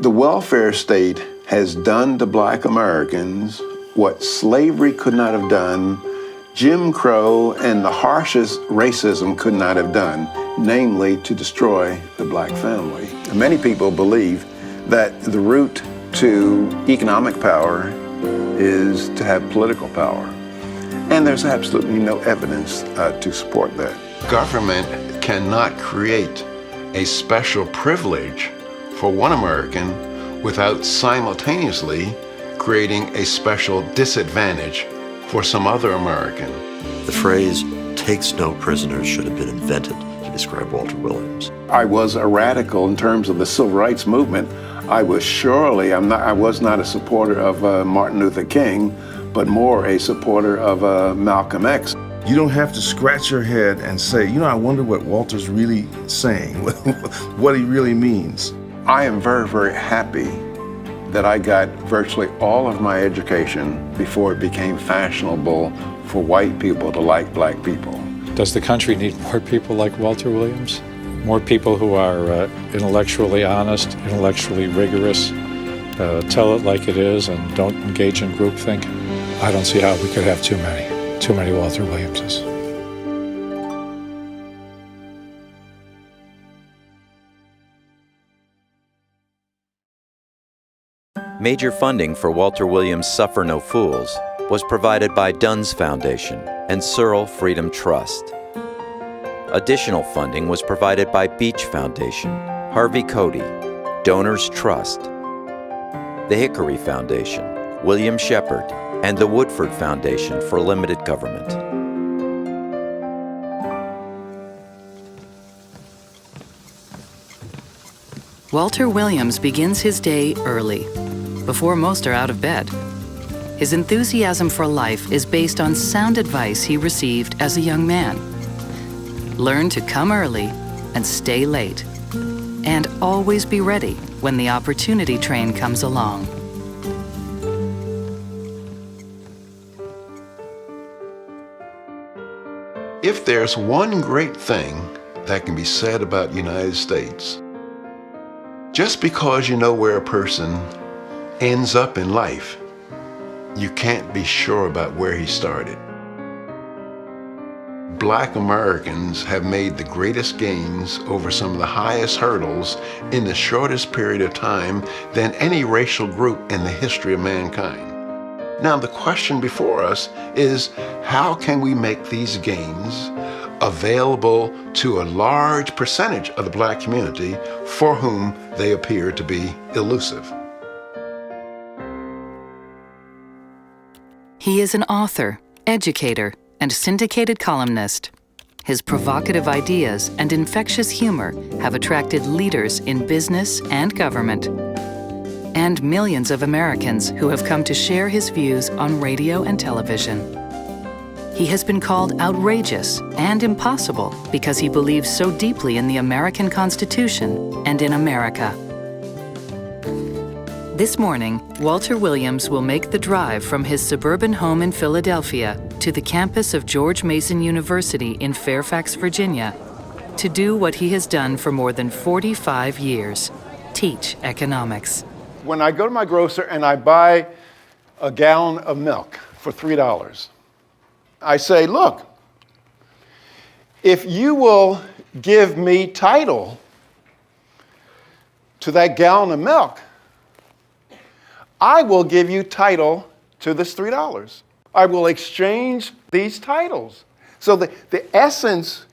The welfare state has done to Black Americans what slavery could not have done, Jim Crow and the harshest racism could not have done, namely to destroy the Black family. Many people believe that the route to economic power is to have political power. And there's absolutely no evidence to support that. Government cannot create a special privilege for one American without simultaneously creating a special disadvantage for some other American. The phrase, "takes no prisoners," should have been invented to describe Walter Williams. I was a radical in terms of the civil rights movement. I was not a supporter of Martin Luther King, but more a supporter of Malcolm X. You don't have to scratch your head and say, I wonder what Walter's really saying, what he really means. I am very, very happy that I got virtually all of my education before it became fashionable for white people to like Black people. Does the country need more people like Walter Williams? More people who are intellectually honest, intellectually rigorous, tell it like it is, and don't engage in groupthink? I don't see how we could have too many Walter Williamses. Major funding for Walter Williams' Suffer No Fools was provided by Dunn's Foundation and Searle Freedom Trust. Additional funding was provided by Beach Foundation, Harvey Cody, Donors Trust, the Hickory Foundation, William Shepard, and the Woodford Foundation for Limited Government. Walter Williams begins his day early, before most are out of bed. His enthusiasm for life is based on sound advice he received as a young man. Learn to come early and stay late, and always be ready when the opportunity train comes along. If there's one great thing that can be said about the United States, just because you know where a person ends up in life, you can't be sure about where he started. Black Americans have made the greatest gains over some of the highest hurdles in the shortest period of time than any racial group in the history of mankind. Now, the question before us is, how can we make these gains available to a large percentage of the Black community for whom they appear to be elusive? He is an author, educator, and syndicated columnist. His provocative ideas and infectious humor have attracted leaders in business and government, and millions of Americans who have come to share his views on radio and television. He has been called outrageous and impossible because he believes so deeply in the American Constitution and in America. This morning, Walter Williams will make the drive from his suburban home in Philadelphia to the campus of George Mason University in Fairfax, Virginia, to do what he has done for more than 45 years, teach economics. When I go to my grocer and I buy a gallon of milk for $3, I say, look, if you will give me title to that gallon of milk, I will give you title to this $3. I will exchange these titles. So the essence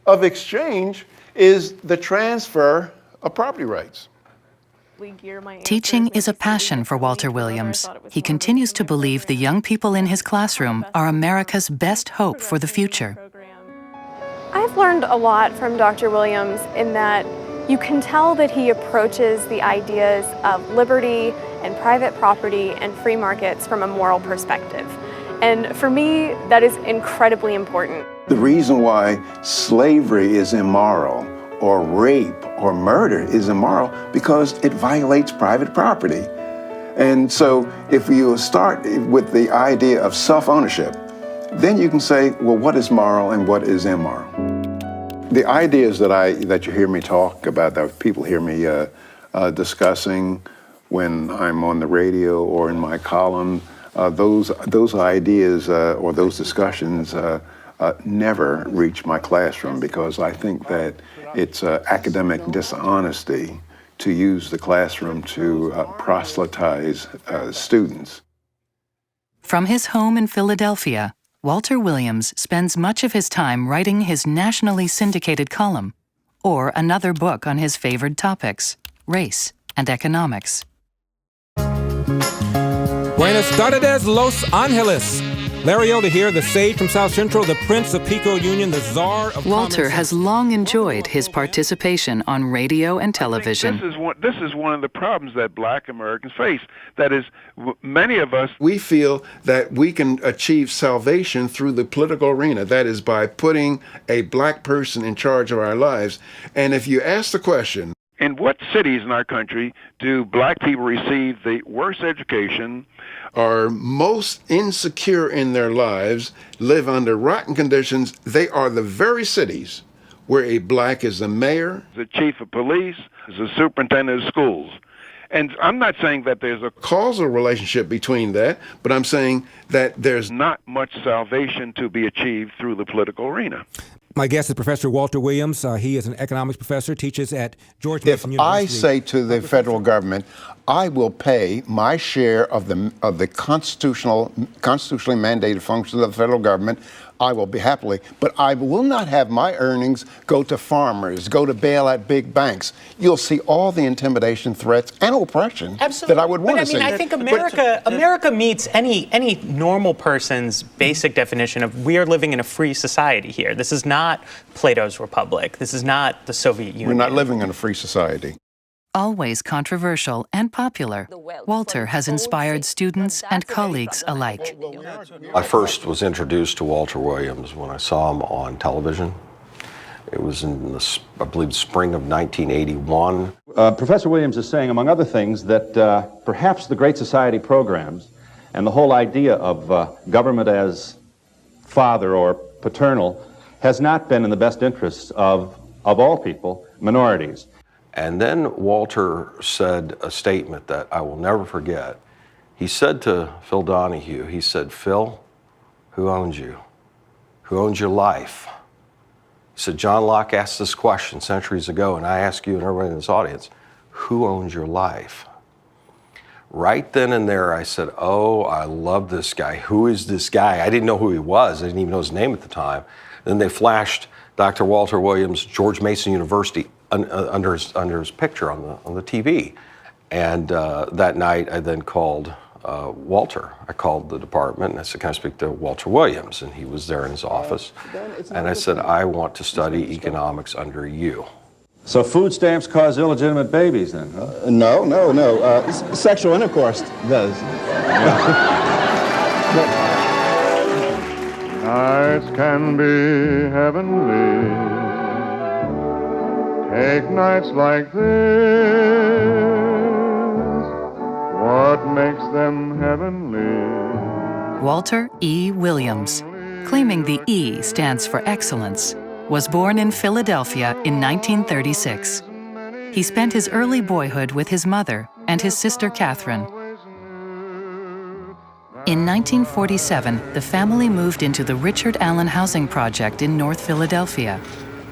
of exchange is the transfer of property rights. Teaching is a passion for Walter Williams. He continues to believe the young people in his classroom are America's best hope for the future. I've learned a lot from Dr. Williams in that you can tell that he approaches the ideas of liberty and private property and free markets from a moral perspective. And for me, that is incredibly important. The reason why slavery is immoral, or rape or murder is immoral, because it violates private property. And so if you start with the idea of self-ownership, then you can say, well, what is moral and what is immoral? The ideas that you hear me talk about, that people hear me discussing, when I'm on the radio or in my column, those ideas or those discussions never reach my classroom, because I think that it's academic dishonesty to use the classroom to proselytize students. From his home in Philadelphia, Walter Williams spends much of his time writing his nationally syndicated column, or another book on his favored topics, race and economics. Buenas tardes, Los Angeles. Larry Elder here, the sage from South Central, the Prince of Pico Union, the Czar of Walter has long enjoyed his participation on radio and television. This is one of the problems that Black Americans face. That is, many of us... We feel that we can achieve salvation through the political arena. That is, by putting a black person in charge of our lives. And if you ask the question, in what cities in our country do black people receive the worst education, are most insecure in their lives, live under rotten conditions, they are the very cities where a black is the mayor, the chief of police, the superintendent of schools. And I'm not saying that there's a causal relationship between that, but I'm saying that there's not much salvation to be achieved through the political arena. My guest is Professor Walter Williams. He is an economics professor, teaches at George Mason University. If I say to the federal government, I will pay my share of the constitutionally mandated functions of the federal government, I will be happily, but I will not have my earnings go to farmers, go to bail at big banks. You'll see all the intimidation, threats, and oppression that I would want to see. But I mean, I think America meets any normal person's basic definition of we are living in a free society here. This is not Plato's Republic. This is not the Soviet Union. We're not living in a free society. Always controversial and popular, Walter has inspired students and colleagues alike. I first was introduced to Walter Williams when I saw him on television. It was in the, I believe, spring of 1981. Professor Williams is saying, among other things, that perhaps the Great Society programs and the whole idea of government as father or paternal has not been in the best interests of all people, minorities. And then Walter said a statement that I will never forget. He said to Phil Donahue, he said, "Phil, who owns you? Who owns your life?" He said, "John Locke asked this question centuries ago, and I ask you and everybody in this audience, who owns your life?" Right then and there, I said, oh, I love this guy. Who is this guy? I didn't know who he was. I didn't even know his name at the time. Then they flashed Dr. Walter Williams, George Mason University, under his picture on the TV. And that night, I then called Walter. I called the department, and I said, "Can I speak to Walter Williams?" And he was there in his office. And I said, "I want to study economics under you." So food stamps cause illegitimate babies, then? Huh? No. Sexual intercourse does. Nights can be heavenly. Take nights like this. What makes them heavenly? Walter E. Williams, claiming the E stands for excellence, was born in Philadelphia in 1936. He spent his early boyhood with his mother and his sister Catherine. In 1947, the family moved into the Richard Allen Housing Project in North Philadelphia,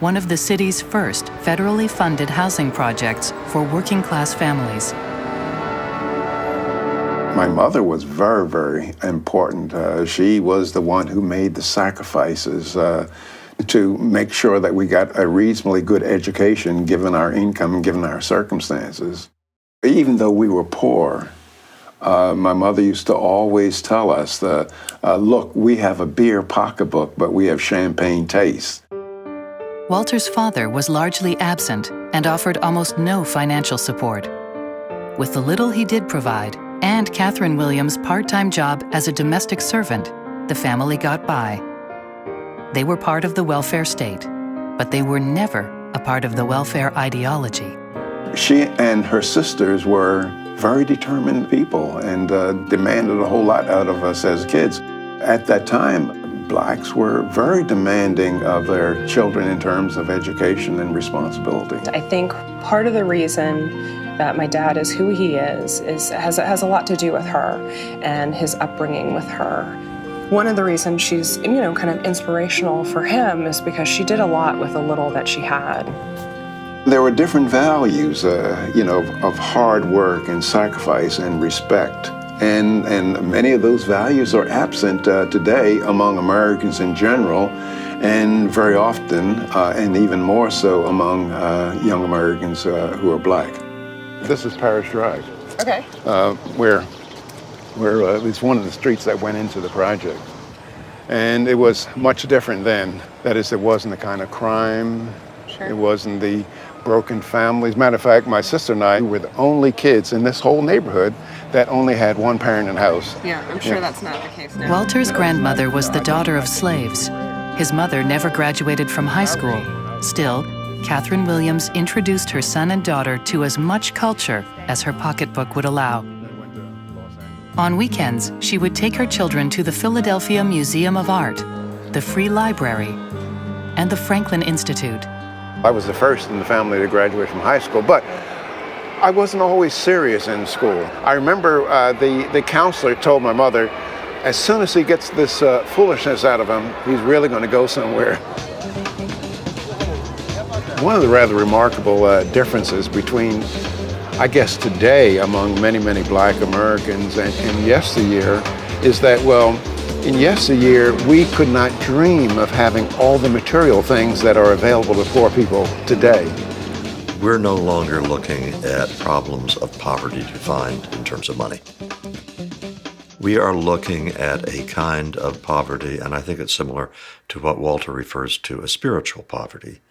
one of the city's first federally funded housing projects for working-class families. My mother was very, very important. She was the one who made the sacrifices to make sure that we got a reasonably good education given our income and given our circumstances. Even though we were poor, my mother used to always tell us, look, we have a beer pocketbook, but we have champagne taste. Walter's father was largely absent and offered almost no financial support. With the little he did provide, and Catherine Williams' part-time job as a domestic servant, the family got by. They were part of the welfare state, but they were never a part of the welfare ideology. She and her sisters were very determined people and demanded a whole lot out of us as kids. At that time, blacks were very demanding of their children in terms of education and responsibility. I think part of the reason that my dad is who he is has a lot to do with her and his upbringing with her. One of the reasons she's, kind of inspirational for him is because she did a lot with the little that she had. There were different values, of hard work and sacrifice and respect. And many of those values are absent today among Americans in general, and very often, and even more so among young Americans who are black. This is Parish Drive. Okay. Where it's one of the streets that went into the project. And it was much different then. That is, there wasn't the kind of crime. Sure. It wasn't the broken families. Matter of fact, my sister and I were the only kids in this whole neighborhood that only had one parent in the house. Yeah, I'm sure that's not the case now. Walter's grandmother was the daughter of slaves. His mother never graduated from high school. Still, Catherine Williams introduced her son and daughter to as much culture as her pocketbook would allow. On weekends, she would take her children to the Philadelphia Museum of Art, the Free Library, and the Franklin Institute. I was the first in the family to graduate from high school, but I wasn't always serious in school. I remember the counselor told my mother, as soon as he gets this foolishness out of him, he's really going to go somewhere. One of the rather remarkable differences between, I guess, today among many, many black Americans and yesteryear is that, well, in yesteryear, we could not dream of having all the material things that are available to poor people today. We're no longer looking at problems of poverty defined in terms of money. We are looking at a kind of poverty, and I think it's similar to what Walter refers to as spiritual poverty,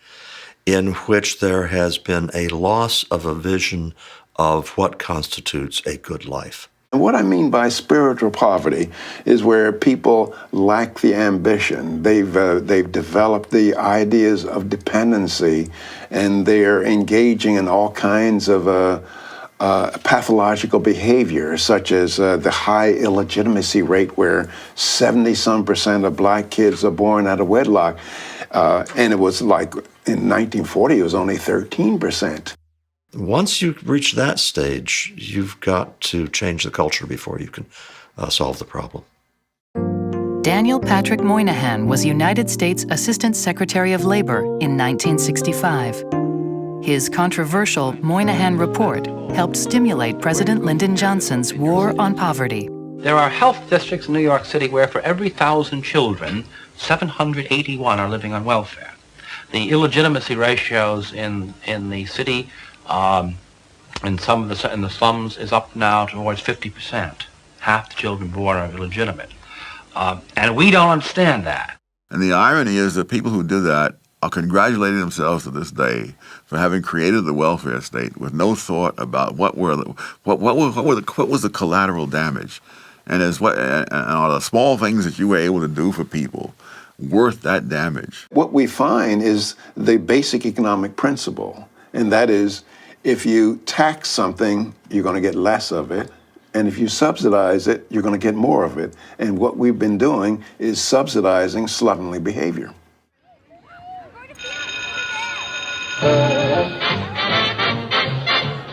in which there has been a loss of a vision of what constitutes a good life. And what I mean by spiritual poverty is where people lack the ambition. They've developed the ideas of dependency, and they're engaging in all kinds of pathological behavior, such as the high illegitimacy rate where 70-some% of black kids are born out of wedlock. And it was like in 1940, it was only 13%. Once you reach that stage, you've got to change the culture before you can solve the problem. Daniel Patrick Moynihan was United States Assistant Secretary of Labor in 1965. His controversial Moynihan Report helped stimulate President Lyndon Johnson's War on Poverty. There are health districts in New York City where for every 1,000 children, 781 are living on welfare. The illegitimacy ratios in the city in the slums is up now towards 50%. Half the children born are illegitimate. And we don't understand that. And the irony is that people who do that are congratulating themselves to this day for having created the welfare state with no thought about what was the collateral damage, and are the small things that you were able to do for people worth that damage. What we find is the basic economic principle, and that is, if you tax something, you're going to get less of it. And if you subsidize it, you're going to get more of it. And what we've been doing is subsidizing slovenly behavior.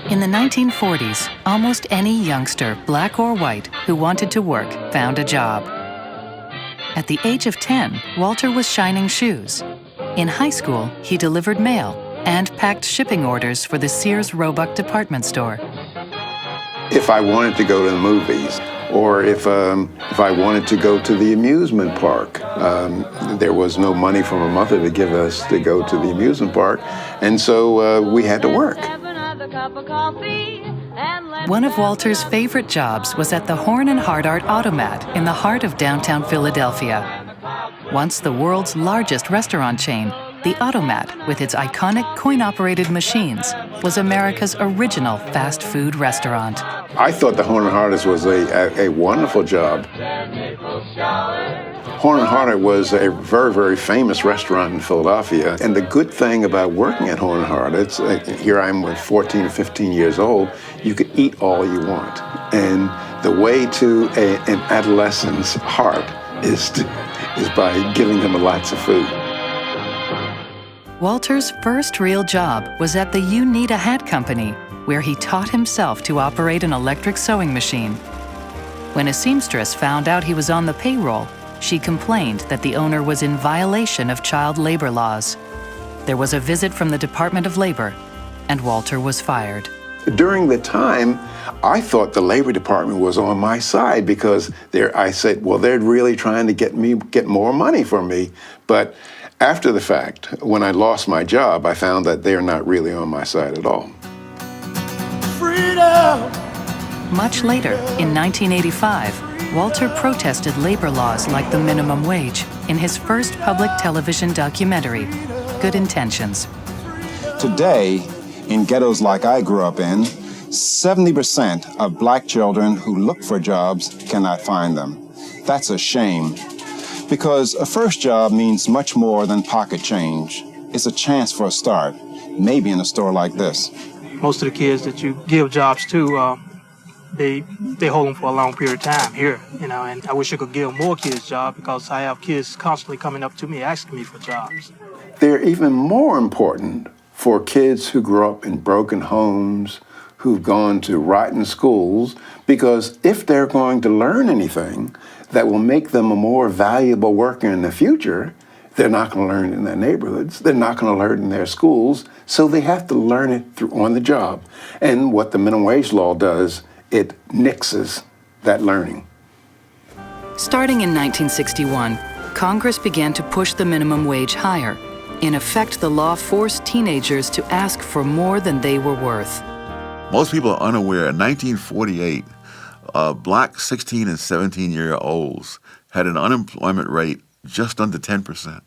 In the 1940s, almost any youngster, black or white, who wanted to work found a job. At the age of 10, Walter was shining shoes. In high school, he delivered mail and packed shipping orders for the Sears Roebuck department store. If I wanted to go to the movies, or if I wanted to go to the amusement park, there was no money from my mother to give us to go to the amusement park, and so we had to work. One of Walter's favorite jobs was at the Horn and Hardart Automat in the heart of downtown Philadelphia. Once the world's largest restaurant chain, the Automat, with its iconic coin-operated machines, was America's original fast food restaurant. I thought the Horn and Hardart was a wonderful job. Horn and Hardart was a very, very famous restaurant in Philadelphia. And the good thing about working at Horn and Hardart, here I am with 14 or 15 years old, you could eat all you want. And the way to an adolescent's heart is by giving them lots of food. Walter's first real job was at the You Need a Hat Company, where he taught himself to operate an electric sewing machine. When a seamstress found out he was on the payroll, she complained that the owner was in violation of child labor laws. There was a visit from the Department of Labor, and Walter was fired. During the time, I thought the Labor Department was on my side because I said, well, they're really trying to get more money from me. But after the fact, when I lost my job, I found that they're not really on my side at all. Freedom! Much later, in 1985, Walter protested labor laws like the minimum wage in his first public television documentary, Good Intentions. Today, in ghettos like I grew up in, 70% of black children who look for jobs cannot find them. That's a shame, because a first job means much more than pocket change. It's a chance for a start, maybe in a store like this. Most of the kids that you give jobs to, they hold them for a long period of time here, and I wish I could give more kids jobs because I have kids constantly coming up to me asking me for jobs. They're even more important for kids who grew up in broken homes, who've gone to rotten schools, because if they're going to learn anything that will make them a more valuable worker in the future, they're not going to learn in their neighborhoods, they're not going to learn in their schools, so they have to learn it on the job. And what the minimum wage law does, it nixes that learning. Starting in 1961, Congress began to push the minimum wage higher. In effect, the law forced teenagers to ask for more than they were worth. Most people are unaware, in 1948, black 16 and 17-year-olds had an unemployment rate just under 10%.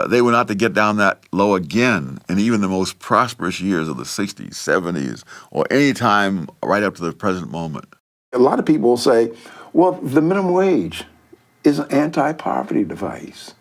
They were not to get down that low again in even the most prosperous years of the 60s, 70s, or any time right up to the present moment. A lot of people say, well, the minimum wage is an anti-poverty device.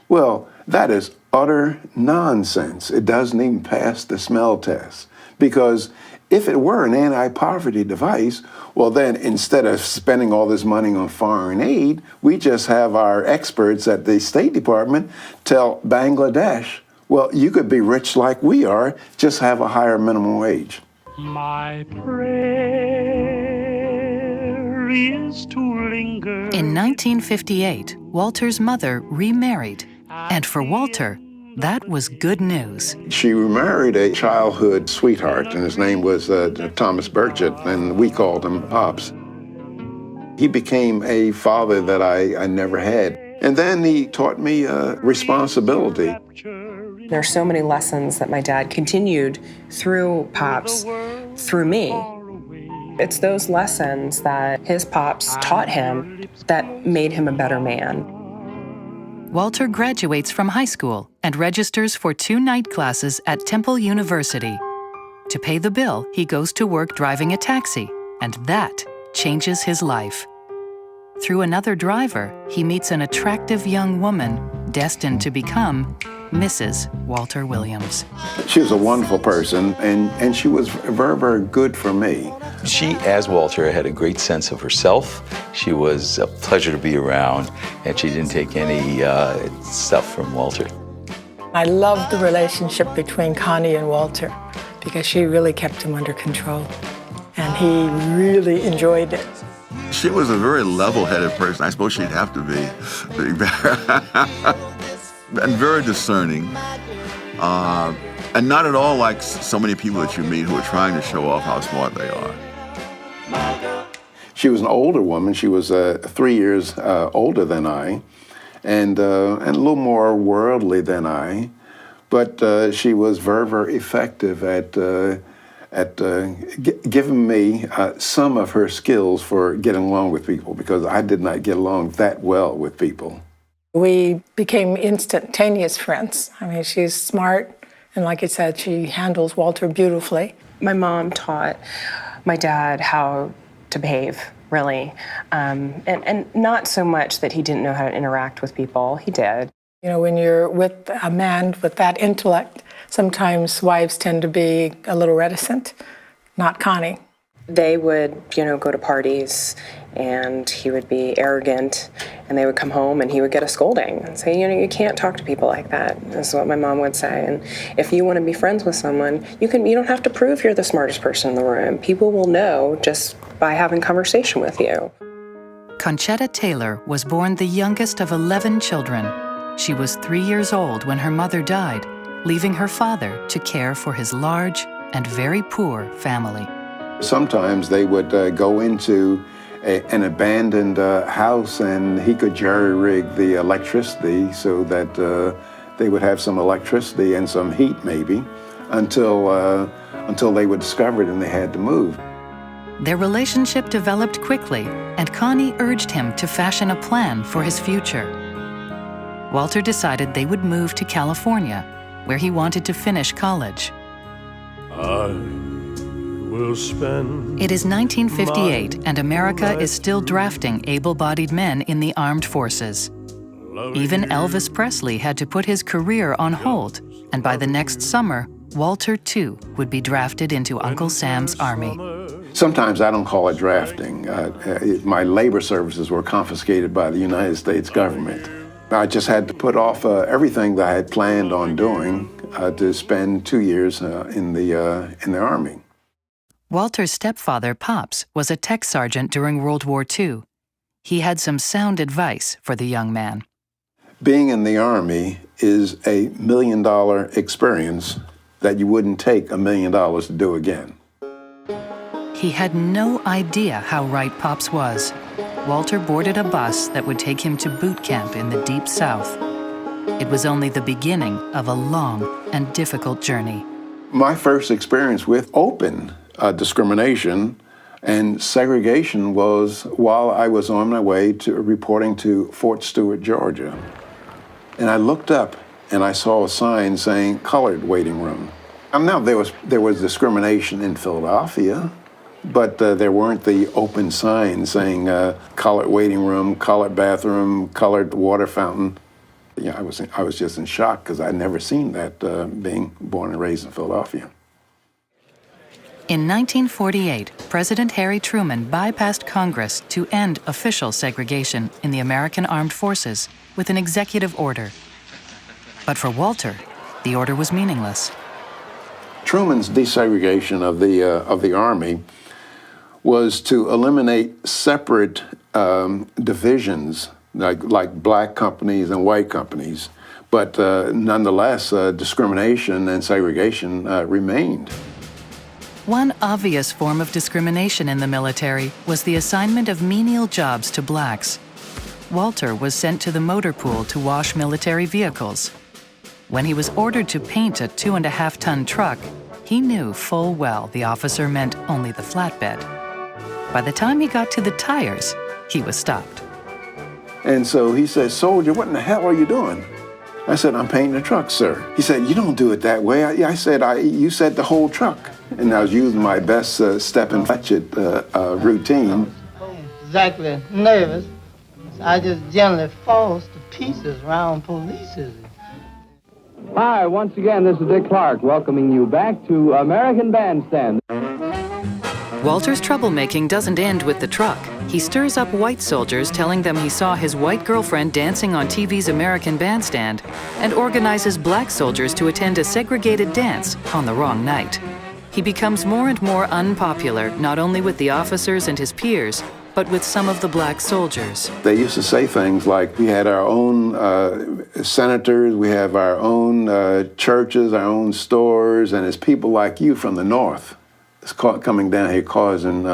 Well, that is utter nonsense. It doesn't even pass the smell test. Because if it were an anti-poverty device, well then instead of spending all this money on foreign aid, we just have our experts at the State Department tell Bangladesh, well, you could be rich like we are, just have a higher minimum wage. My prayer is to linger. In 1958, Walter's mother remarried. And for Walter, that was good news. She remarried a childhood sweetheart, and his name was Thomas Burchett, and we called him Pops. He became a father that I never had. And then he taught me responsibility. There are so many lessons that my dad continued through Pops, through me. It's those lessons that his Pops taught him that made him a better man. Walter graduates from high school and registers for 2 night classes at Temple University. To pay the bill, he goes to work driving a taxi, and that changes his life. Through another driver, he meets an attractive young woman destined to become Mrs. Walter Williams. She was a wonderful person, and she was very, very good for me. She, as Walter, had a great sense of herself. She was a pleasure to be around, and she didn't take any stuff from Walter. I loved the relationship between Connie and Walter because she really kept him under control, and he really enjoyed it. She was a very level-headed person. I suppose she'd have to be. And very discerning. And not at all like so many people that you meet who are trying to show off how smart they are. She was an older woman. She was 3 years older than I, and a little more worldly than I. But she was very, very effective at giving me some of her skills for getting along with people, because I did not get along that well with people. We became instantaneous friends. I mean, she's smart, and like I said, she handles Walter beautifully. My mom taught my dad how to behave, really, and not so much that he didn't know how to interact with people. He did. You know, when you're with a man with that intellect, sometimes wives tend to be a little reticent. Not Connie. They would, go to parties, and he would be arrogant, and they would come home and he would get a scolding and say, you can't talk to people like that. This is what my mom would say. And if you want to be friends with someone, you don't have to prove you're the smartest person in the room. People will know just by having conversation with you. Conchetta Taylor was born the youngest of 11 children. She was 3 years old when her mother died, leaving her father to care for his large and very poor family. Sometimes they would go into an abandoned house, and he could jerry-rig the electricity so that they would have some electricity and some heat maybe until they would discover it and they had to move. Their relationship developed quickly, and Connie urged him to fashion a plan for his future. Walter decided they would move to California, where he wanted to finish college. It is 1958, and America is still drafting able-bodied men in the armed forces. Even Elvis Presley had to put his career on hold, and by the next summer, Walter, too, would be drafted into Uncle Sam's army. Sometimes I don't call it drafting. My labor services were confiscated by the United States government. I just had to put off everything that I had planned on doing to spend 2 years in the Army. Walter's stepfather, Pops, was a tech sergeant during World War II. He had some sound advice for the young man. Being in the Army is a $1 million experience that you wouldn't take $1 million to do again. He had no idea how right Pops was. Walter boarded a bus that would take him to boot camp in the Deep South. It was only the beginning of a long and difficult journey. My first experience with open discrimination and segregation was while I was on my way to reporting to Fort Stewart, Georgia. And I looked up and I saw a sign saying colored waiting room. Now there was discrimination in Philadelphia, but there weren't the open signs saying colored waiting room, colored bathroom, colored water fountain. Yeah, I was just in shock because I'd never seen that being born and raised in Philadelphia. In 1948, President Harry Truman bypassed Congress to end official segregation in the American Armed Forces with an executive order. But for Walter, the order was meaningless. Truman's desegregation of the Army was to eliminate separate divisions like black companies and white companies, but nonetheless, discrimination and segregation remained. One obvious form of discrimination in the military was the assignment of menial jobs to blacks. Walter was sent to the motor pool to wash military vehicles. When he was ordered to paint a 2.5-ton truck, he knew full well the officer meant only the flatbed. By the time he got to the tires, he was stopped. And so he said, "Soldier, what in the hell are you doing?" I said, "I'm painting the truck, sir." He said, "You don't do it that way." I said, "You said the whole truck." And I was using my best step and fetch it routine. Exactly nervous. I just generally falls to pieces around polices. Hi, once again, this is Dick Clark welcoming you back to American Bandstand. Walter's troublemaking doesn't end with the truck. He stirs up white soldiers, telling them he saw his white girlfriend dancing on TV's American Bandstand, and organizes black soldiers to attend a segregated dance on the wrong night. He becomes more and more unpopular, not only with the officers and his peers, but with some of the black soldiers. They used to say things like, we had our own senators, we have our own churches, our own stores, and it's people like you from the North coming down here causing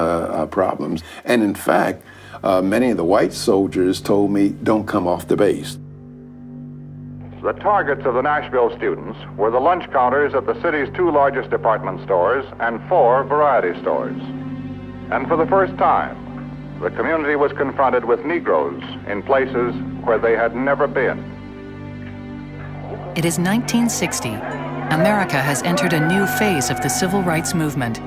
problems. And in fact, many of the white soldiers told me, don't come off the base. The targets of the Nashville students were the lunch counters at the city's 2 largest department stores and 4 variety stores. And for the first time, the community was confronted with Negroes in places where they had never been. It is 1960. America has entered a new phase of the civil rights movement.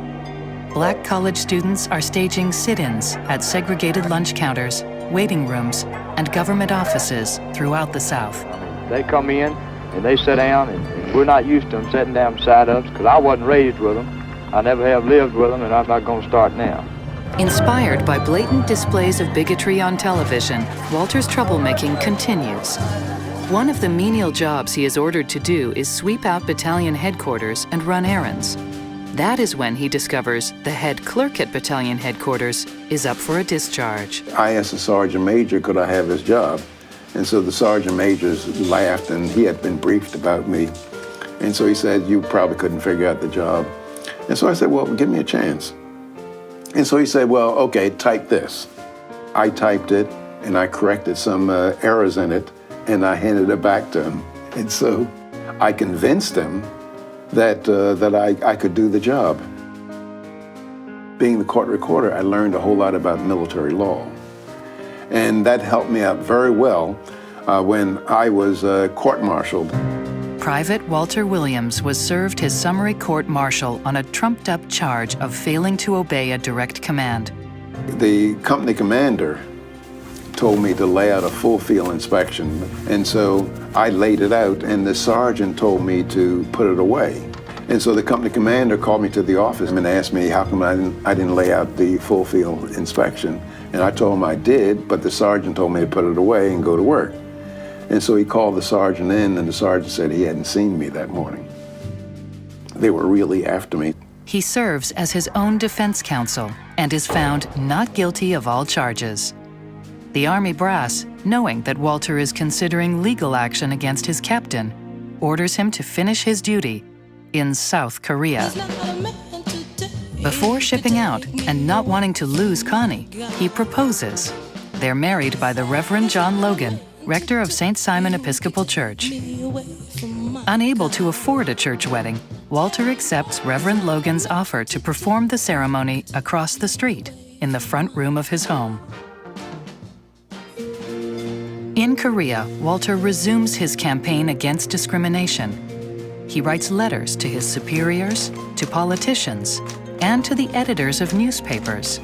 Black college students are staging sit-ins at segregated lunch counters, waiting rooms, and government offices throughout the South. They come in and they sit down, and we're not used to them sitting down beside us because I wasn't raised with them. I never have lived with them, and I'm not going to start now. Inspired by blatant displays of bigotry on television, Walter's troublemaking continues. One of the menial jobs he is ordered to do is sweep out battalion headquarters and run errands. That is when he discovers the head clerk at battalion headquarters is up for a discharge. I asked the sergeant major, could I have his job? And so the sergeant major laughed, and he had been briefed about me. And so he said, you probably couldn't figure out the job. And so I said, well, give me a chance. And so he said, well, okay, type this. I typed it, and I corrected some errors in it, and I handed it back to him. And so I convinced him that I could do the job. Being the court recorder, I learned a whole lot about military law. And that helped me out very well when I was court-martialed. Private Walter Williams was served his summary court-martial on a trumped-up charge of failing to obey a direct command. The company commander told me to lay out a full field inspection, and so I laid it out, and the sergeant told me to put it away. And so the company commander called me to the office and asked me how come I didn't lay out the full field inspection. And I told him I did, but the sergeant told me to put it away and go to work. And so he called the sergeant in, and the sergeant said he hadn't seen me that morning. They were really after me. He serves as his own defense counsel and is found not guilty of all charges. The Army brass, knowing that Walter is considering legal action against his captain, orders him to finish his duty in South Korea. Before shipping out and not wanting to lose Connie, he proposes. They're married by the Reverend John Logan, rector of St. Simon Episcopal Church. Unable to afford a church wedding, Walter accepts Reverend Logan's offer to perform the ceremony across the street in the front room of his home. In Korea, Walter resumes his campaign against discrimination. He writes letters to his superiors, to politicians, and to the editors of newspapers.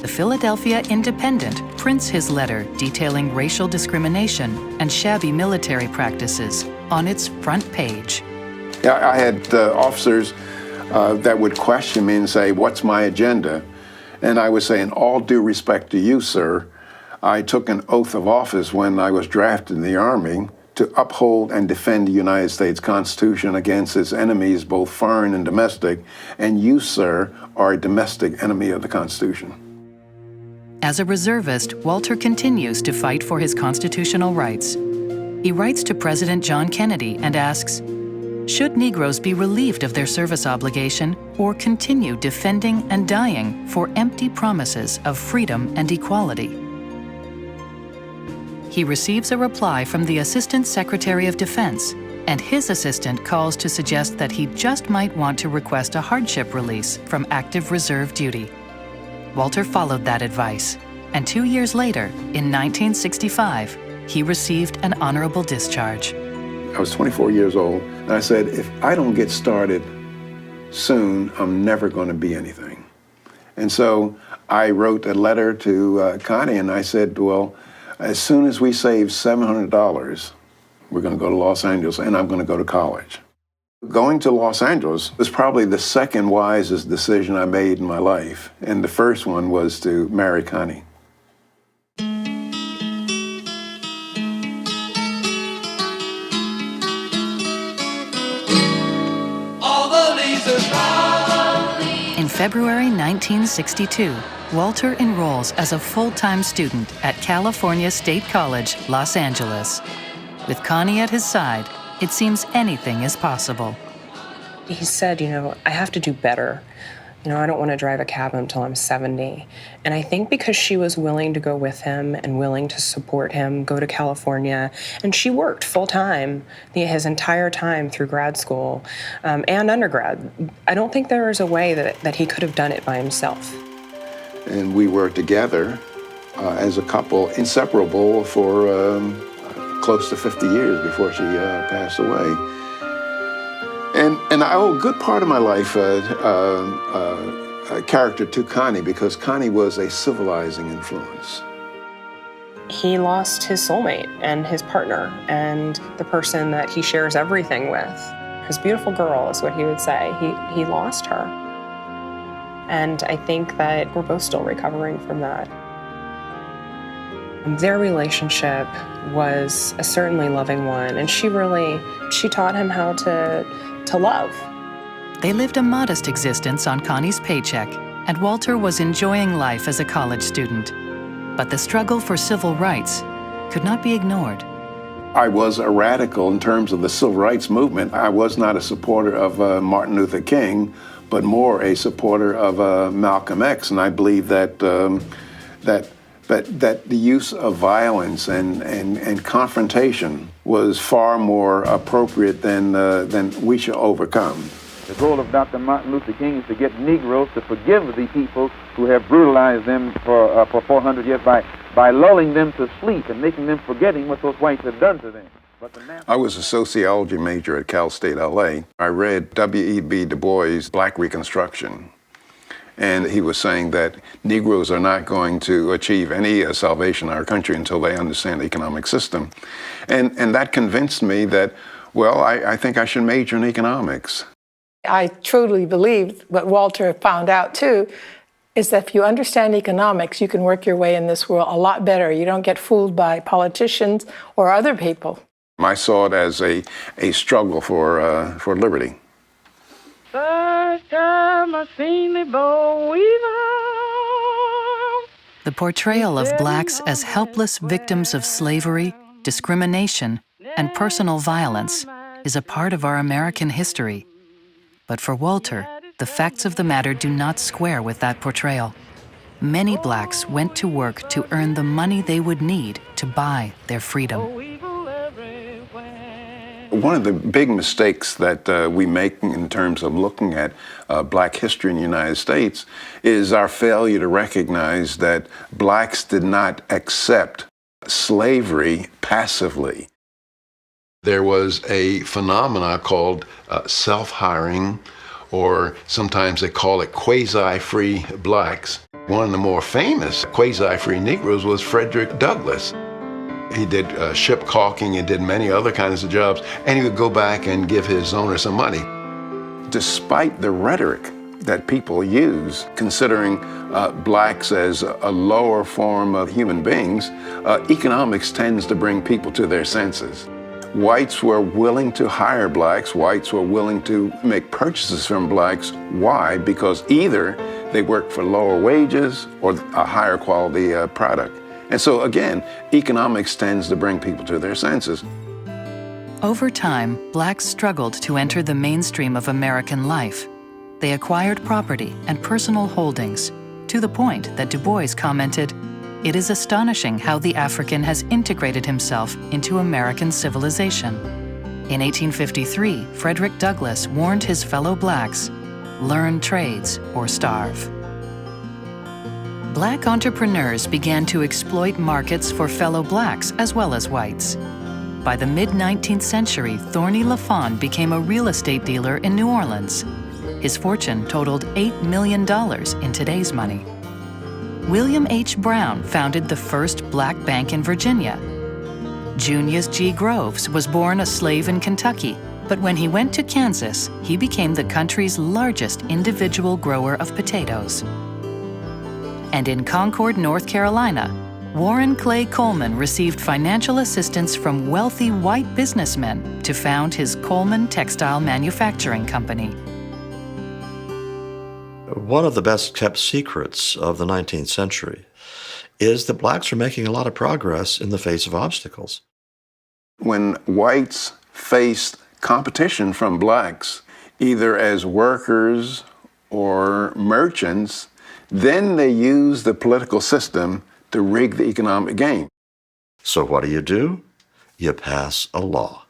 The Philadelphia Independent prints his letter detailing racial discrimination and shabby military practices on its front page. I had officers that would question me and say, what's my agenda? And I would say, in all due respect to you, sir, I took an oath of office when I was drafted in the Army to uphold and defend the United States Constitution against its enemies, both foreign and domestic, and you, sir, are a domestic enemy of the Constitution. As a reservist, Walter continues to fight for his constitutional rights. He writes to President John Kennedy and asks, should Negroes be relieved of their service obligation or continue defending and dying for empty promises of freedom and equality? He receives a reply from the Assistant Secretary of Defense, and his assistant calls to suggest that he just might want to request a hardship release from active reserve duty. Walter followed that advice, and 2 years later, in 1965, he received an honorable discharge. I was 24 years old, and I said, if I don't get started soon, I'm never going to be anything. And so I wrote a letter to Connie, and I said, well, as soon as we save $700, we're going to go to Los Angeles, and I'm going to go to college. Going to Los Angeles was probably the second wisest decision I made in my life, and the first one was to marry Connie. In February 1962, Walter enrolls as a full-time student at California State College, Los Angeles. With Connie at his side, it seems anything is possible. He said, I have to do better. I don't want to drive a cab until I'm 70. And I think because she was willing to go with him and willing to support him, go to California, and she worked full-time his entire time through grad school and undergrad. I don't think there was a way that he could have done it by himself. And we were together as a couple, inseparable for close to 50 years before she passed away. And I owe a good part of my life character to Connie, because Connie was a civilizing influence. He lost his soulmate and his partner and the person that he shares everything with. His beautiful girl is what he would say. He lost her. And I think that we're both still recovering from that. Their relationship was a certainly loving one, and she taught him how to love. They lived a modest existence on Connie's paycheck, and Walter was enjoying life as a college student. But the struggle for civil rights could not be ignored. I was a radical in terms of the civil rights movement. I was not a supporter of Martin Luther King, but more a supporter of Malcolm X, and I believe that that the use of violence and confrontation was far more appropriate than we should overcome. The goal of Dr. Martin Luther King is to get Negroes to forgive the people who have brutalized them for 400 years by lulling them to sleep and making them forgetting what those whites have done to them. I was a sociology major at Cal State LA. I read W.E.B. Du Bois' Black Reconstruction. And he was saying that Negroes are not going to achieve any salvation in our country until they understand the economic system. And that convinced me that, well, I think I should major in economics. I truly believe what Walter found out too is that if you understand economics, you can work your way in this world a lot better. You don't get fooled by politicians or other people. I saw it as a struggle for liberty. First time I seen the boll weevil. The portrayal of blacks as helpless victims of slavery, discrimination, and personal violence is a part of our American history. But for Walter, the facts of the matter do not square with that portrayal. Many blacks went to work to earn the money they would need to buy their freedom. One of the big mistakes that we make in terms of looking at black history in the United States is our failure to recognize that blacks did not accept slavery passively. There was a phenomena called self-hiring, or sometimes they call it quasi-free blacks. One of the more famous quasi-free Negroes was Frederick Douglass. He did ship caulking and did many other kinds of jobs, and he would go back and give his owner some money. Despite the rhetoric that people use, considering blacks as a lower form of human beings, economics tends to bring people to their senses. Whites were willing to hire blacks. Whites were willing to make purchases from blacks. Why? Because either they worked for lower wages or a higher quality product. And so again, economics tends to bring people to their senses. Over time, blacks struggled to enter the mainstream of American life. They acquired property and personal holdings, to the point that Du Bois commented, "It is astonishing how the African has integrated himself into American civilization." In 1853, Frederick Douglass warned his fellow blacks, "Learn trades or starve." Black entrepreneurs began to exploit markets for fellow blacks as well as whites. By the mid-19th century, Thorny LaFawn became a real estate dealer in New Orleans. His fortune totaled $8 million in today's money. William H. Brown founded the first black bank in Virginia. Junius G. Groves was born a slave in Kentucky, but when he went to Kansas, he became the country's largest individual grower of potatoes. And in Concord, North Carolina, Warren Clay Coleman received financial assistance from wealthy white businessmen to found his Coleman Textile Manufacturing Company. One of the best kept secrets of the 19th century is that blacks are making a lot of progress in the face of obstacles. When whites faced competition from blacks, either as workers or merchants, then they used the political system to rig the economic game. So what do? You pass a law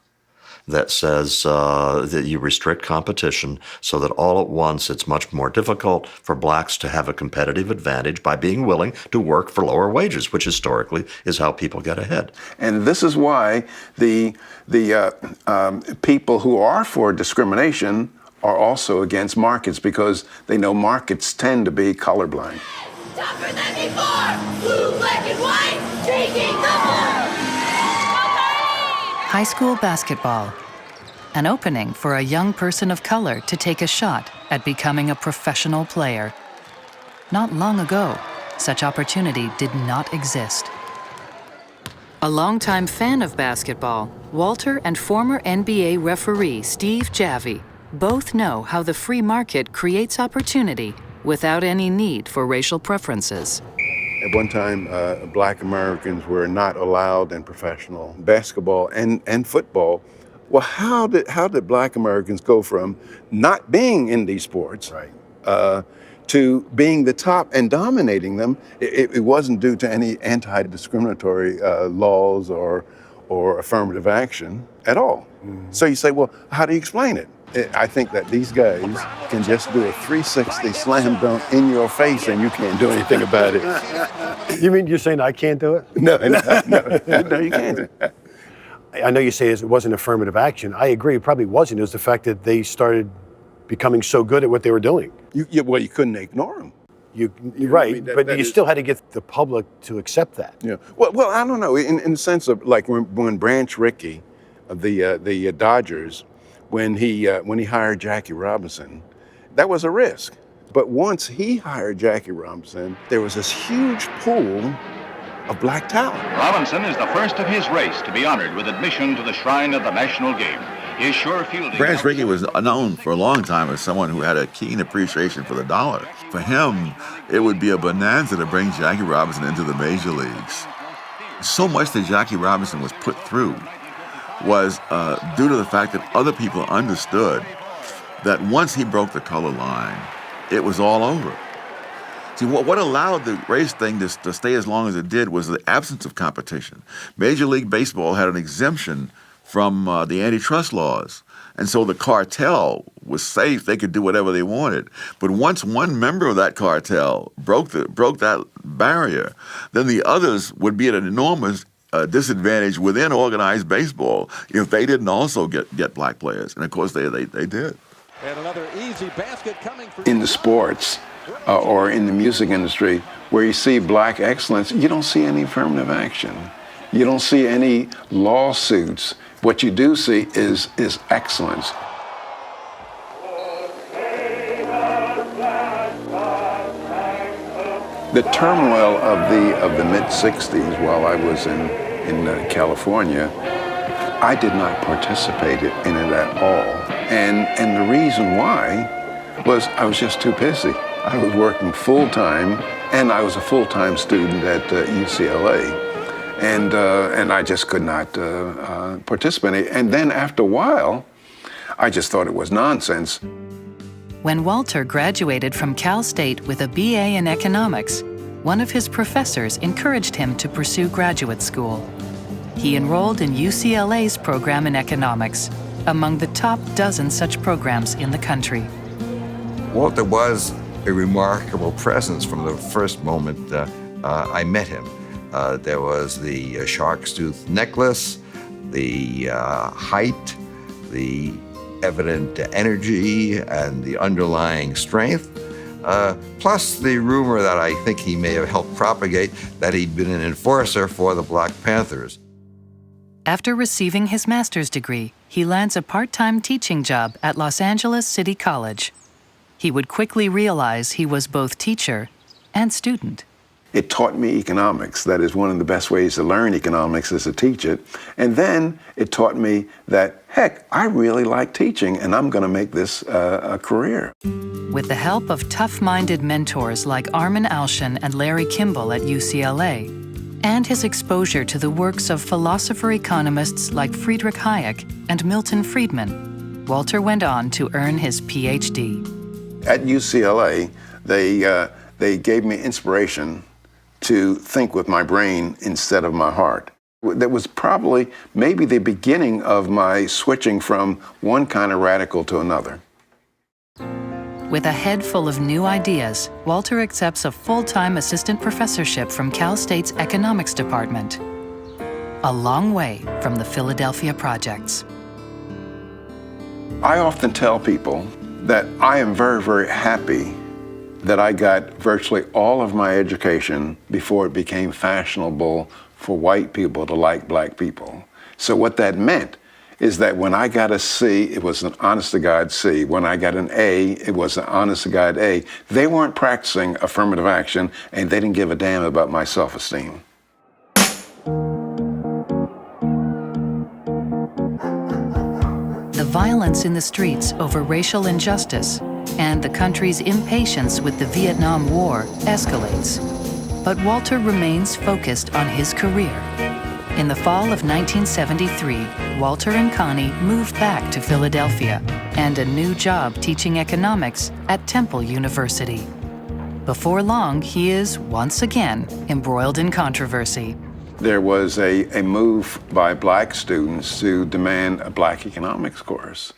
that says that you restrict competition so that all at once it's much more difficult for blacks to have a competitive advantage by being willing to work for lower wages, which historically is how people get ahead. And this is why the people who are for discrimination are also against markets, because they know markets tend to be colorblind. Tougher than before! Blue, black, and white, taking the floor! High school basketball, an opening for a young person of color to take a shot at becoming a professional player. not long ago, such opportunity did not exist. A longtime fan of basketball, Walter and former NBA referee Steve Javie both know how the free market creates opportunity without any need for racial preferences. At one time, black Americans were not allowed in professional basketball and football. Well, how did black Americans go from not being in these sports to being the top and dominating them? It wasn't due to any anti-discriminatory laws or affirmative action at all. So you say, well, how do you explain it? I think that these guys can just do a 360 slam dunk in your face and you can't do anything about it. You mean you're saying I can't do it? No, you can't. I know you say it wasn't affirmative action. I agree, it probably wasn't. It was the fact that they started becoming so good at what they were doing. Well, you couldn't ignore them. You're right, but you still had to get the public to accept that. Yeah. Well, I don't know. In the sense of like when Branch Rickey of the Dodgers, when he hired Jackie Robinson, that was a risk. But once he hired Jackie Robinson, there was this huge pool of black talent. Robinson is the first of his race to be honored with admission to the shrine of the national game. His sure fielding. Branch Rickey was known for a long time as someone who had a keen appreciation for the dollar. For him, it would be a bonanza to bring Jackie Robinson into the major leagues. So much that Jackie Robinson was put through was due to the fact that other people understood that once he broke the color line, it was all over. See, what allowed the race thing to stay as long as it did was the absence of competition. Major League Baseball had an exemption from the antitrust laws, and so the cartel was safe. They could do whatever they wanted. But once one member of that cartel broke that barrier, then the others would be at an enormous disadvantage within organized baseball if they didn't also get black players. And of course they did. And another easy basket coming for in the sports or in the music industry, where you see black excellence, you don't see any affirmative action. You don't see any lawsuits. What you do see is excellence. The turmoil of the mid-'60s, while I was in California, I did not participate in it at all. And the reason why was I was just too busy. I was working full-time, and I was a full-time student at UCLA. And I just could not participate. And then after a while, I just thought it was nonsense. When Walter graduated from Cal State with a BA in economics, one of his professors encouraged him to pursue graduate school. He enrolled in UCLA's program in economics, among the top dozen such programs in the country. Walter was a remarkable presence from the first moment I met him. There was the shark's tooth necklace, the height, the evident energy, and the underlying strength, plus the rumor that I think he may have helped propagate that he'd been an enforcer for the Black Panthers. After receiving his master's degree, he lands a part-time teaching job at Los Angeles City College. He would quickly realize he was both teacher and student. It taught me economics. That is one of the best ways to learn economics is to teach it. And then it taught me that, heck, I really like teaching and I'm gonna make this a career. With the help of tough-minded mentors like Armin Alshan and Larry Kimball at UCLA, and his exposure to the works of philosopher-economists like Friedrich Hayek and Milton Friedman, Walter went on to earn his PhD. At UCLA, they gave me inspiration to think with my brain instead of my heart. That was probably maybe the beginning of my switching from one kind of radical to another. With a head full of new ideas, Walter accepts a full-time assistant professorship from Cal State's economics department, a long way from the Philadelphia projects. I often tell people that I am very, very happy that I got virtually all of my education before it became fashionable for white people to like black people. So what that meant is that when I got a C, it was an honest-to-God C. When I got an A, it was an honest-to-God A. They weren't practicing affirmative action, and they didn't give a damn about my self-esteem. The violence in the streets over racial injustice and the country's impatience with the Vietnam War escalates. But Walter remains focused on his career. In the fall of 1973, Walter and Connie moved back to Philadelphia and a new job teaching economics at Temple University. Before long, he is once again embroiled in controversy. There was a move by black students to demand a black economics course.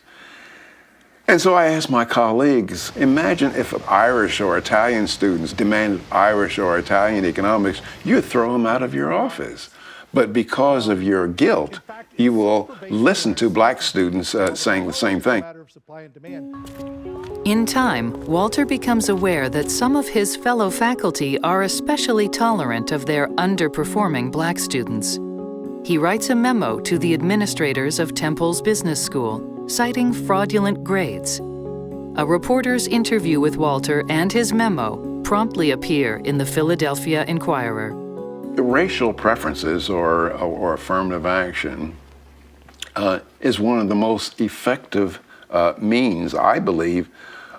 And so I asked my colleagues, imagine if Irish or Italian students demanded Irish or Italian economics, you'd throw them out of your office. But because of your guilt, you will listen to black students saying the same thing. In time, Walter becomes aware that some of his fellow faculty are especially tolerant of their underperforming black students. He writes a memo to the administrators of Temple's business school, citing fraudulent grades. A reporter's interview with Walter and his memo promptly appear in the Philadelphia Inquirer. Racial preferences or affirmative action is one of the most effective means, I believe,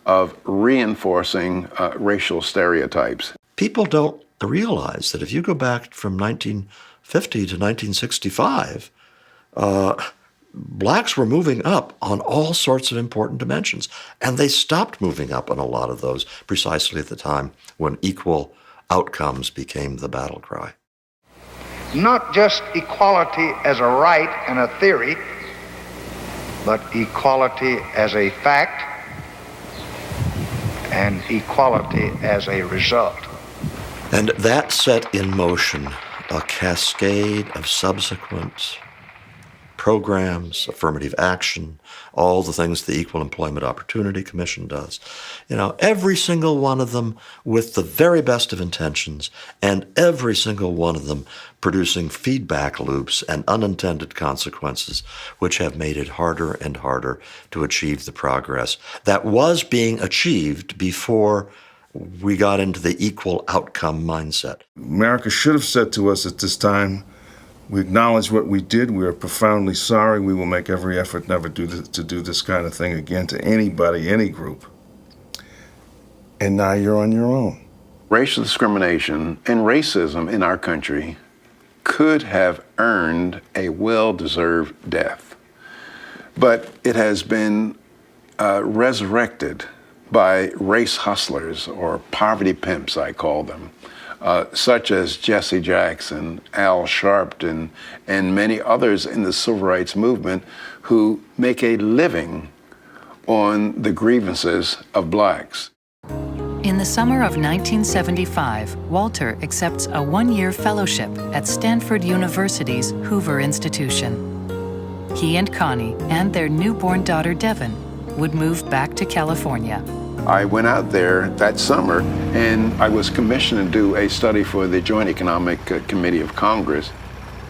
of reinforcing racial stereotypes. People don't realize that if you go back from 1950 to 1965, blacks were moving up on all sorts of important dimensions, and they stopped moving up on a lot of those precisely at the time when equal outcomes became the battle cry. Not just equality as a right and a theory, but equality as a fact and equality as a result. And that set in motion a cascade of subsequent programs, affirmative action, all the things the Equal Employment Opportunity Commission does. You know, every single one of them with the very best of intentions, and every single one of them producing feedback loops and unintended consequences, which have made it harder and harder to achieve the progress that was being achieved before we got into the equal outcome mindset. America should have said to us at this time, we acknowledge what we did. We are profoundly sorry. We will make every effort never to do this kind of thing again to anybody, any group. And now you're on your own. Racial discrimination and racism in our country could have earned a well-deserved death. But it has been resurrected by race hustlers, or poverty pimps, I call them. Such as Jesse Jackson, Al Sharpton, and many others in the civil rights movement who make a living on the grievances of blacks. In the summer of 1975, Walter accepts a one-year fellowship at Stanford University's Hoover Institution. He and Connie and their newborn daughter Devin would move back to California. I went out there that summer and I was commissioned to do a study for the Joint Economic Committee of Congress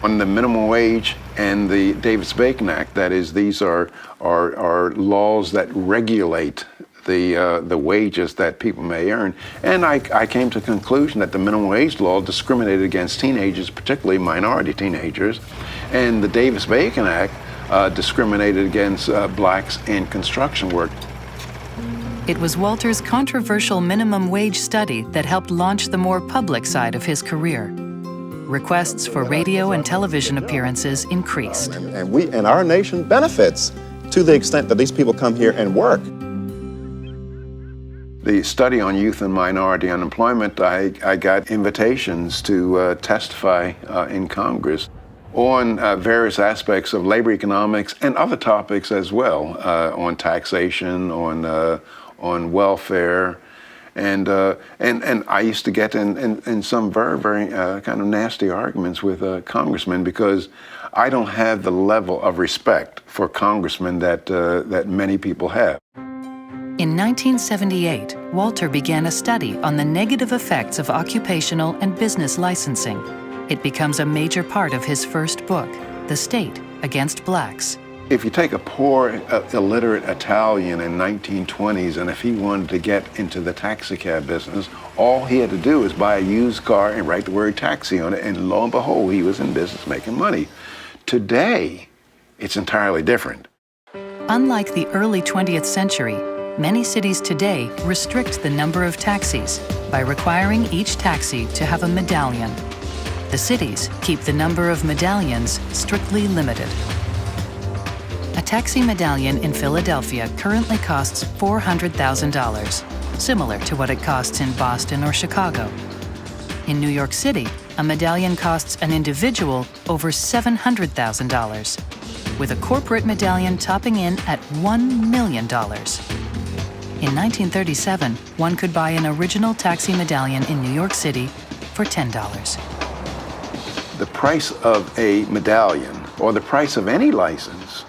on the minimum wage and the Davis-Bacon Act. That is, these are laws that regulate the wages that people may earn. And I came to the conclusion that the minimum wage law discriminated against teenagers, particularly minority teenagers, and the Davis-Bacon Act discriminated against blacks in construction work. It was Walter's controversial minimum wage study that helped launch the more public side of his career. Requests for radio and television appearances increased. And our nation benefits to the extent that these people come here and work. The study on youth and minority unemployment, I got invitations to testify in Congress on various aspects of labor economics and other topics as well, on taxation, on welfare, and I used to get in some very kind of nasty arguments with congressmen because I don't have the level of respect for congressmen that many people have. In 1978, Walter began a study on the negative effects of occupational and business licensing. It becomes a major part of his first book, The State Against Blacks. If you take a poor, illiterate Italian in 1920s, and if he wanted to get into the taxi cab business, all he had to do was buy a used car and write the word taxi on it, and lo and behold, he was in business making money. Today, it's entirely different. Unlike the early 20th century, many cities today restrict the number of taxis by requiring each taxi to have a medallion. The cities keep the number of medallions strictly limited. A taxi medallion in Philadelphia currently costs $400,000, similar to what it costs in Boston or Chicago. In New York City, a medallion costs an individual over $700,000, with a corporate medallion topping in at $1 million. In 1937, one could buy an original taxi medallion in New York City for $10. The price of a medallion, or the price of any license,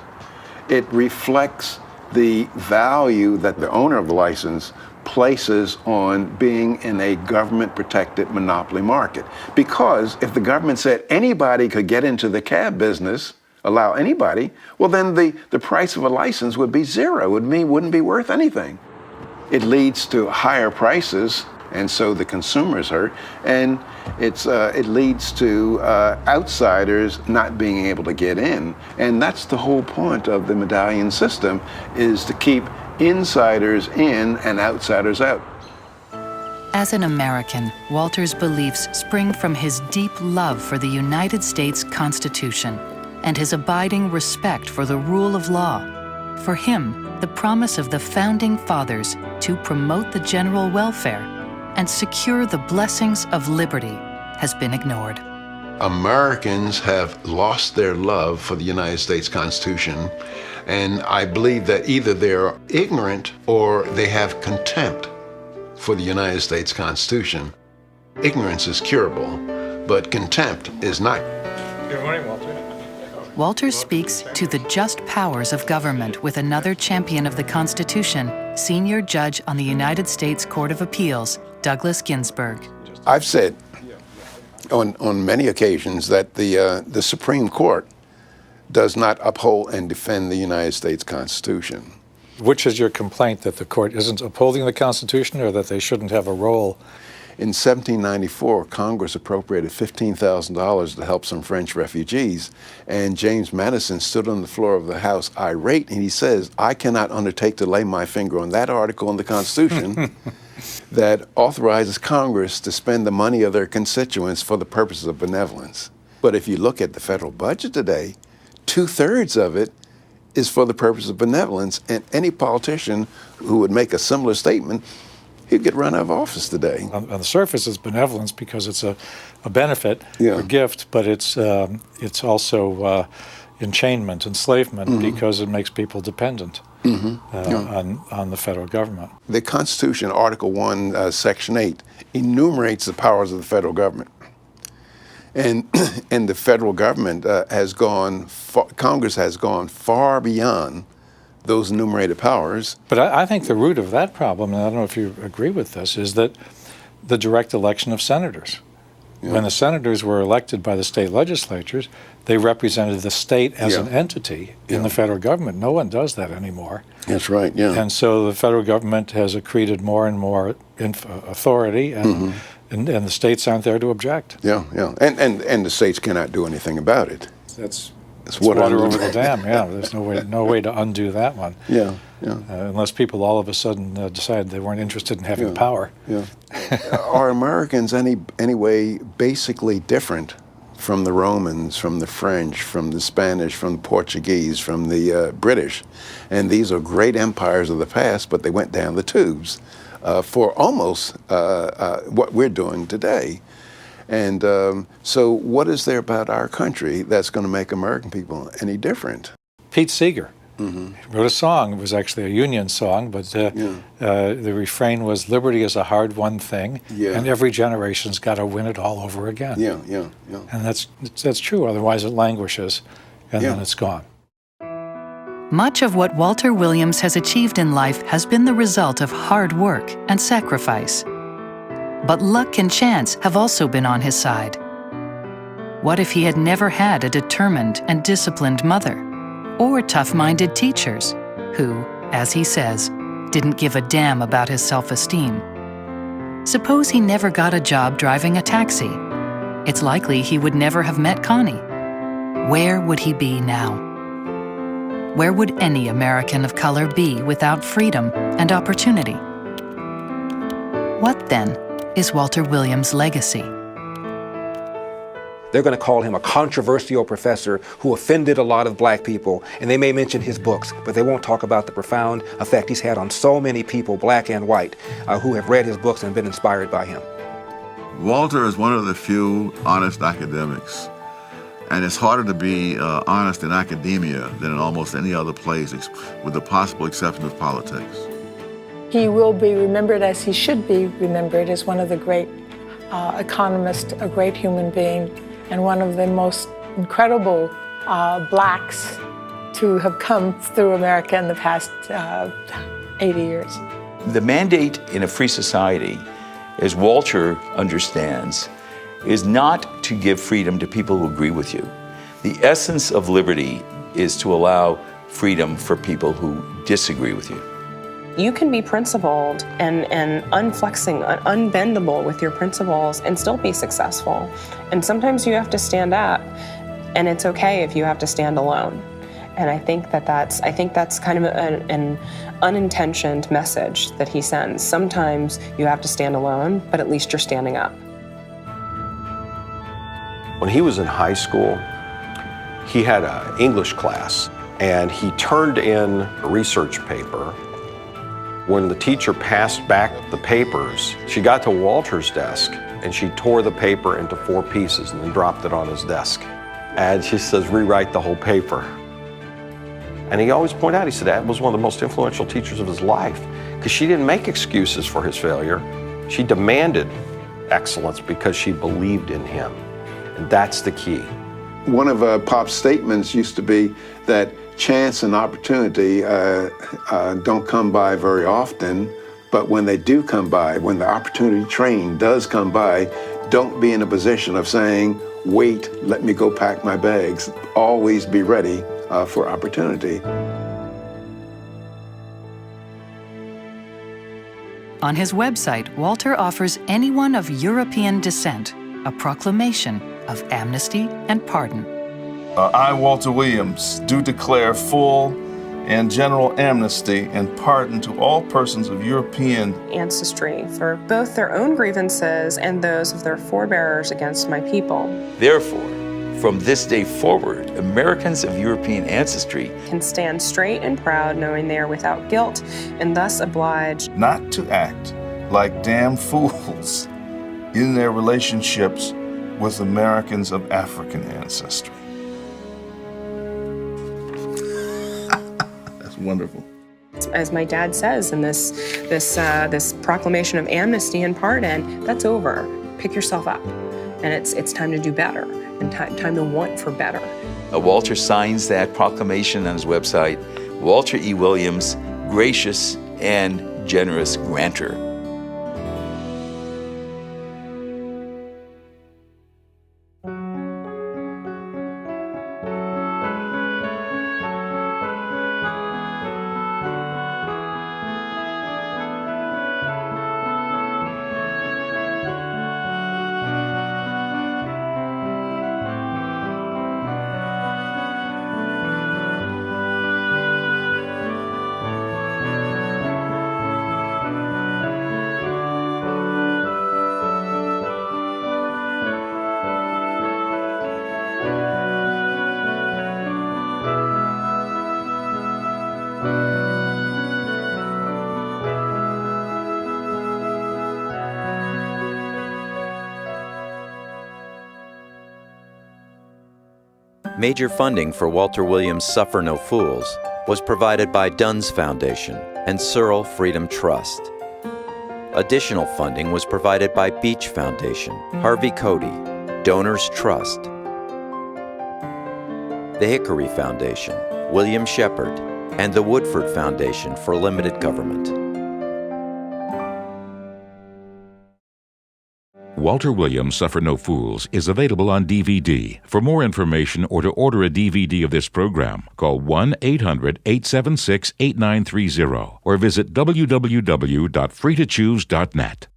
it reflects the value that the owner of the license places on being in a government-protected monopoly market. Because if the government said anybody could get into the cab business, allow anybody, well then the price of a license would be zero. It wouldn't be worth anything. It leads to higher prices, and so the consumers hurt, and it leads to outsiders not being able to get in. And that's the whole point of the medallion system, is to keep insiders in and outsiders out. As an American, Walter's beliefs spring from his deep love for the United States Constitution and his abiding respect for the rule of law. For him, the promise of the Founding Fathers to promote the general welfare and secure the blessings of liberty has been ignored. Americans have lost their love for the United States Constitution, and I believe that either they're ignorant or they have contempt for the United States Constitution. Ignorance is curable, but contempt is not. Good morning, Walter. Walter speaks to the just powers of government with another champion of the Constitution, senior judge on the United States Court of Appeals, Douglas Ginsburg. I've said on many occasions that the Supreme Court does not uphold and defend the United States Constitution. Which is your complaint, that the court isn't upholding the Constitution or that they shouldn't have a role? In 1794, Congress appropriated $15,000 to help some French refugees, and James Madison stood on the floor of the House irate, and he says, I cannot undertake to lay my finger on that article in the Constitution that authorizes Congress to spend the money of their constituents for the purposes of benevolence. But if you look at the federal budget today, 2/3 of it is for the purpose of benevolence, and any politician who would make a similar statement, he'd get run out of office today. On the surface, it's benevolence because it's a benefit, a gift, but it's also enchainment, enslavement, because it makes people dependent on the federal government. The Constitution, Article 1, Section 8, enumerates the powers of the federal government. And the federal government Congress has gone far beyond those enumerated powers. But I think the root of that problem, and I don't know if you agree with this, is that the direct election of senators. Yeah. When the senators were elected by the state legislatures, they represented the state as an entity in the federal government. No one does that anymore. That's right, yeah. And so the federal government has accreted more and more authority, and the states aren't there to object. Yeah. And the states cannot do anything about it. It's water over the dam. Yeah, there's no way to undo that one. Unless people all of a sudden decide they weren't interested in having power. Are Americans any way basically different from the Romans, from the French, from the Spanish, from the Portuguese, from the British? And these are great empires of the past, but they went down the tubes for almost what we're doing today. And so what is there about our country that's going to make American people any different? Pete Seeger wrote a song. It was actually a Union song, but the refrain was, liberty is a hard-won thing, and every generation's got to win it all over again. And that's true, otherwise it languishes, and then it's gone. Much of what Walter Williams has achieved in life has been the result of hard work and sacrifice. But luck and chance have also been on his side. What if he had never had a determined and disciplined mother? or tough-minded teachers who, as he says, didn't give a damn about his self-esteem. Suppose he never got a job driving a taxi. It's likely he would never have met Connie. Where would he be now? Where would any American of color be without freedom and opportunity? What, then, is Walter Williams' legacy? They're going to call him a controversial professor who offended a lot of black people, and they may mention his books, but they won't talk about the profound effect he's had on so many people, black and white, who have read his books and been inspired by him. Walter is one of the few honest academics, and it's harder to be honest in academia than in almost any other place, with the possible exception of politics. He will be remembered as he should be remembered as one of the great economists, a great human being, and one of the most incredible blacks to have come through America in the past 80 years. The mandate in a free society, as Walter understands, is not to give freedom to people who agree with you. The essence of liberty is to allow freedom for people who disagree with you. You can be principled and unflexing, unbendable with your principles and still be successful. And sometimes you have to stand up, and it's okay if you have to stand alone. And I think that's kind of an unintentioned message that he sends. Sometimes you have to stand alone, but at least you're standing up. When he was in high school, he had an English class, and he turned in a research paper. When the teacher passed back the papers, she got to Walter's desk and she tore the paper into 4 pieces and then dropped it on his desk. And she says, rewrite the whole paper. And he always pointed out, he said that was one of the most influential teachers of his life, because she didn't make excuses for his failure. She demanded excellence because she believed in him. And that's the key. One of Pop's statements used to be that chance and opportunity don't come by very often, but when they do come by, when the opportunity train does come by, don't be in a position of saying, wait, let me go pack my bags. Always be ready for opportunity. On his website, Walter offers anyone of European descent a proclamation of amnesty and pardon. I, Walter Williams, do declare full and general amnesty and pardon to all persons of European Ancestry for both their own grievances and those of their forebears against my people. Therefore, from this day forward, Americans of European ancestry Can stand straight and proud knowing they are without guilt and thus obliged not to act like damn fools in their relationships with Americans of African ancestry. That's wonderful. As my dad says in this proclamation of amnesty and pardon, that's over. Pick yourself up, and it's time to do better and time to want for better. Walter signs that proclamation on his website, Walter E. Williams, gracious and generous granter. Major funding for Walter Williams' Suffer No Fools was provided by Dunn's Foundation and Searle Freedom Trust. Additional funding was provided by Beach Foundation, Harvey Cody, Donors Trust, the Hickory Foundation, William Shepard, and the Woodford Foundation for Limited Government. Walter Williams Suffer No Fools is available on DVD. For more information or to order a DVD of this program, call 1-800-876-8930 or visit www.freetochoose.net.